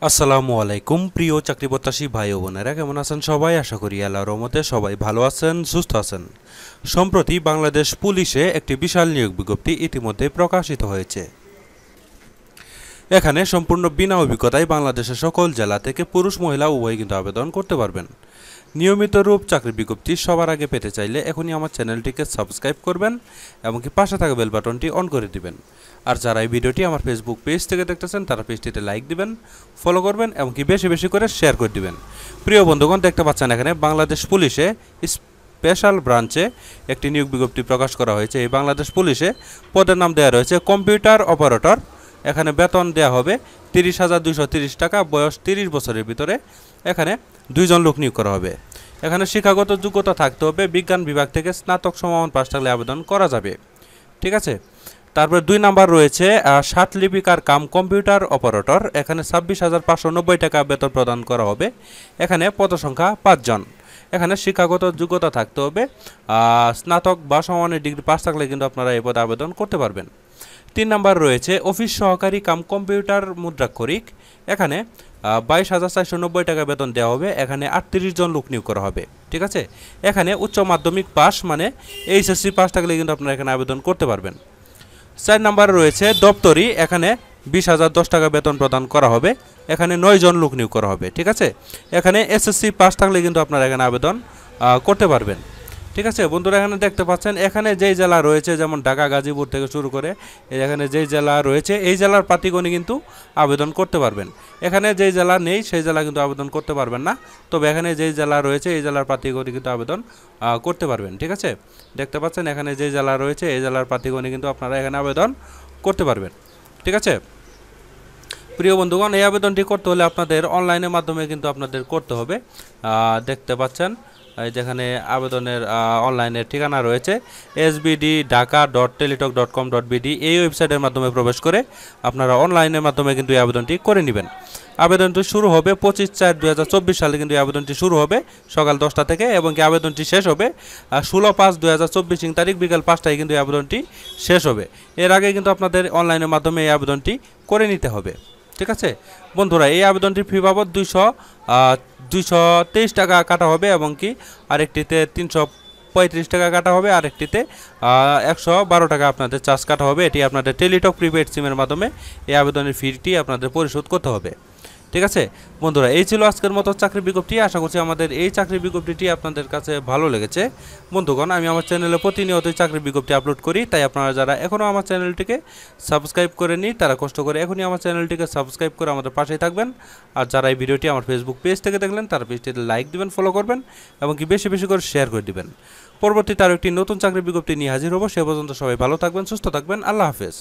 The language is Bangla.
আসসালামু আলাইকুম প্রিয় চাকরি প্রত্যাশী ভাই ও বোনেরা, কেমন আছেন সবাই? আশা করি আল্লাহর রহমতে সবাই ভালো আছেন, সুস্থ আছেন। সম্প্রতি বাংলাদেশ পুলিশে একটি বিশাল নিয়োগ বিজ্ঞপ্তি ইতিমধ্যে প্রকাশিত হয়েছে। এখানে সম্পূর্ণ বিনা অভিজ্ঞতায় বাংলাদেশের সকল জেলা থেকে পুরুষ মহিলা উভয় কিন্তু আবেদন করতে পারবেন। নিয়মিত রূপ চাকরি বিজ্ঞপ্তি সবার আগে পেতে চাইলে এখনই আমার চ্যানেলটিকে সাবস্ক্রাইব করবেন এবং কি পাশে থাকা বেল বাটনটি অন করে দিবেন। আর যারা এই ভিডিওটি আমার ফেসবুক পেজ থেকে দেখতেছেন তারা পেজটিতে লাইক দিবেন, ফলো করবেন এবং কি বেশি বেশি করে শেয়ার করে দিবেন। প্রিয় বন্ধুগণ, দেখতে পাচ্ছেন এখানে বাংলাদেশ পুলিশে স্পেশাল ব্রাঞ্চে একটি নিয়োগ বিজ্ঞপ্তি প্রকাশ করা হয়েছে। এই বাংলাদেশ পুলিশে পদের নাম দেওয়া রয়েছে কম্পিউটার অপারেটর। এখানে বেতন দেওয়া হবে 30,230 টাকা, বয়স 30 বছরের ভিতরে। এখানে 2 জন লোক নিয়োগ করা হবে। এখানে শিক্ষাগত যোগ্যতা থাকতে হবে, বিজ্ঞান বিভাগ থেকে স্নাতক সমমান পাশ থাকলে আবেদন করা যাবে। ঠিক আছে। তারপরে 2 নাম্বার রয়েছে ষাট লিপিকার কাম কম্পিউটার অপারেটর। এখানে 26,590 টাকা বেতন প্রদান করা হবে। এখানে পদসংখ্যা 5 জন। এখানে শিক্ষাগত যোগ্যতা থাকতে হবে, স্নাতক বা সমমানের ডিগ্রি পাস থাকলে কিন্তু আপনারা এই পদে আবেদন করতে পারবেন। 3 নাম্বার রয়েছে অফিস সহকারী কাম কম্পিউটার মুদ্রাক্ষরিক। এখানে 22,490 টাকা বেতন দেওয়া হবে। এখানে 38 জন লোক নিয়োগ করা হবে। ঠিক আছে। এখানে উচ্চ মাধ্যমিক পাস মানে এইচএসসি পাস থাকলে কিন্তু আপনারা এখানে আবেদন করতে পারবেন। 4 নাম্বারে রয়েছে দপ্তরি। এখানে 20,010 টাকা বেতন প্রদান করা হবে। এখানে 9 জন লোক নিয়োগ করা হবে। ঠিক আছে। এখানে এসএসসি পাস থাকলে কিন্তু আপনারা এখানে আবেদন করতে পারবেন। ঠিক আছে বন্ধুরা, এখানে দেখতে পাচ্ছেন এখানে যেই জেলা রয়েছে যেমন ঢাকা, গাজীপুর থেকে শুরু করে এখানে যেই জেলা রয়েছে এই জেলার প্রার্থীগণই কিন্তু আবেদন করতে পারবেন। এখানে যেই জেলা নেই সেই জেলা কিন্তু আবেদন করতে পারবেন না। তবে এখানে যেই জেলা রয়েছে এই জেলার প্রার্থীগণই কিন্তু আবেদন করতে পারবেন। ঠিক আছে। দেখতে পাচ্ছেন এখানে যেই জেলা রয়েছে এই জেলার প্রার্থীগণই কিন্তু আপনারা এখানে আবেদন করতে পারবেন। ঠিক আছে। প্রিয় বন্ধুগণ, এই আবেদনটি করতে হলে আপনাদের অনলাইনের মাধ্যমে কিন্তু আপনাদের করতে হবে। দেখতে পাচ্ছেন যেখানে আবেদনের অনলাইনের ঠিকানা রয়েছে sbd.dhaka.teletalk.com.bd। এই ওয়েবসাইটের মাধ্যমে প্রবেশ করে আপনারা অনলাইনের মাধ্যমে কিন্তু এই আবেদনটি করে নেবেন। আবেদনটি শুরু হবে 25/4/2024 সালে কিন্তু এই আবেদনটি শুরু হবে সকাল 10টা থেকে এবং কি আবেদনটি শেষ হবে 16/5/2024 তারিখ বিকাল 5টায় কিন্তু এই আবেদনটি শেষ হবে। এর আগে কিন্তু আপনাদের অনলাইনের মাধ্যমে এই আবেদনটি করে নিতে হবে। ঠিক আছে বন্ধুরা, এই আবেদনটির ফি বাবদ 223 টাকা কাটা হবে এবং কি আরেকটিতে 335 টাকা কাটা হবে, আরেকটিতে 112 টাকা আপনাদের চার্জ কাটা হবে। এটি আপনাদের টেলিটক প্রিপেড সিমের মাধ্যমে এই আবেদনের ফিটি আপনাদের পরিশোধ করতে হবে। ঠিক আছে বন্ধুরা, এই ছিল আজকের মতো চাকরি বিজ্ঞপ্তি। আশা করছি আমাদের এই চাকরি বিজ্ঞপ্তিটি আপনাদের কাছে ভালো লেগেছে। বন্ধুগণ, আমি আমার চ্যানেলে প্রতিনিয়তই চাকরি বিজ্ঞপ্তি আপলোড করি, তাই আপনারা যারা এখনও আমার চ্যানেলটিকে সাবস্ক্রাইব করেনি তারা কষ্ট করে এখনই আমার চ্যানেলটিকে সাবস্ক্রাইব করে আমাদের পাশেই থাকবেন। আর যারা এই ভিডিওটি আমার ফেসবুক পেজ থেকে দেখলেন তারা পেজটিতে লাইক দিবেন, ফলো করবেন এবং কি বেশি বেশি করে শেয়ার করে দিবেন। পরবর্তীতে আরও একটি নতুন চাকরি বিজ্ঞপ্তি নিয়ে হাজির হব। সে পর্যন্ত সবাই ভালো থাকবেন, সুস্থ থাকবেন। আল্লাহ হাফেজ।